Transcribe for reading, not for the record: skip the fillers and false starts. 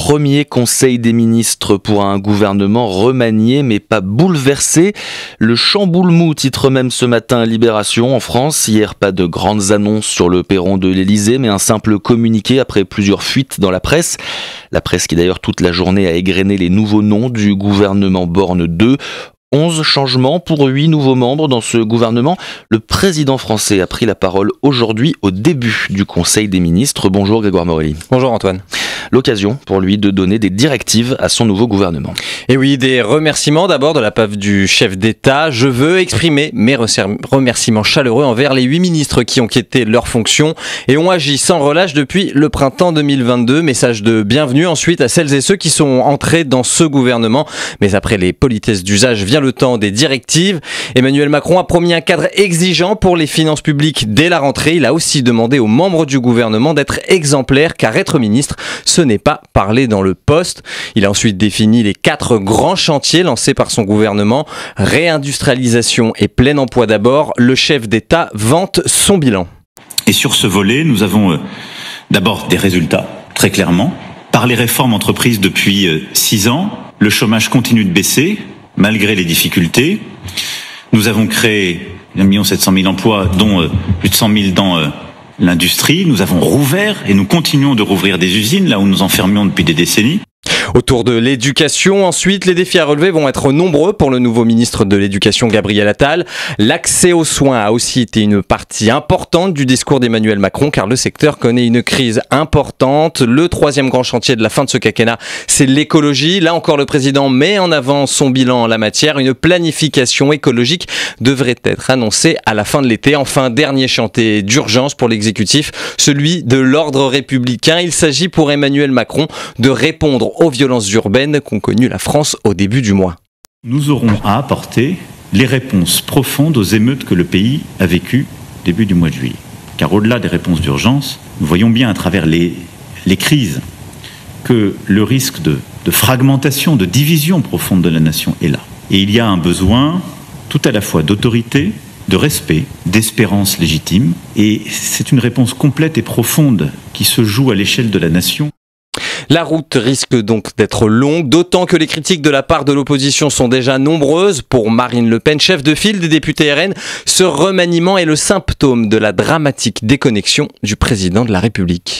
premier conseil des ministres pour un gouvernement remanié mais pas bouleversé. Le chamboule-mou titre même ce matin Libération en France. Hier, pas de grandes annonces sur le perron de l'Elysée, mais un simple communiqué après plusieurs fuites dans la presse. La presse qui d'ailleurs toute la journée a égrené les nouveaux noms du gouvernement Borne 2. 11 changements pour 8 nouveaux membres dans ce gouvernement. Le président français a pris la parole aujourd'hui au début du Conseil des ministres. Bonjour Grégoire Morelli. Bonjour Antoine. L'occasion pour lui de donner des directives à son nouveau gouvernement. Et oui, des remerciements d'abord de la part du chef d'État. Je veux exprimer mes remerciements chaleureux envers les 8 ministres qui ont quitté leurs fonctions et ont agi sans relâche depuis le printemps 2022. Message de bienvenue ensuite à celles et ceux qui sont entrés dans ce gouvernement. Mais après les politesses d'usage vient le temps des directives. Emmanuel Macron a promis un cadre exigeant pour les finances publiques dès la rentrée. Il a aussi demandé aux membres du gouvernement d'être exemplaires car être ministre, ce n'est pas parler dans le poste. Il a ensuite défini les 4 grands chantiers lancés par son gouvernement. Réindustrialisation et plein emploi d'abord. Le chef d'État vante son bilan. Et sur ce volet, nous avons d'abord des résultats, très clairement. Par les réformes entreprises depuis 6 ans, le chômage continue de baisser, malgré les difficultés. Nous avons créé 1 700 000 emplois, dont plus de 100 000 dans l'industrie. Nous avons rouvert et nous continuons de rouvrir des usines, là où nous enfermions depuis des décennies. Autour de l'éducation, ensuite, les défis à relever vont être nombreux pour le nouveau ministre de l'Éducation, Gabriel Attal. L'accès aux soins a aussi été une partie importante du discours d'Emmanuel Macron, car le secteur connaît une crise importante. Le 3e grand chantier de la fin de ce quinquennat, c'est l'écologie. Là encore, le président met en avant son bilan en la matière. Une planification écologique devrait être annoncée à la fin de l'été. Enfin, dernier chantier d'urgence pour l'exécutif, celui de l'ordre républicain. Il s'agit pour Emmanuel Macron de répondre aux violences urbaines qu'ont connues la France au début du mois. Nous aurons à apporter les réponses profondes aux émeutes que le pays a vécues début du mois de juillet. Car au-delà des réponses d'urgence, nous voyons bien à travers les crises que le risque de fragmentation, de division profonde de la nation est là. Et il y a un besoin tout à la fois d'autorité, de respect, d'espérance légitime. Et c'est une réponse complète et profonde qui se joue à l'échelle de la nation. La route risque donc d'être longue, d'autant que les critiques de la part de l'opposition sont déjà nombreuses. Pour Marine Le Pen, chef de file des députés RN, ce remaniement est le symptôme de la dramatique déconnexion du président de la République.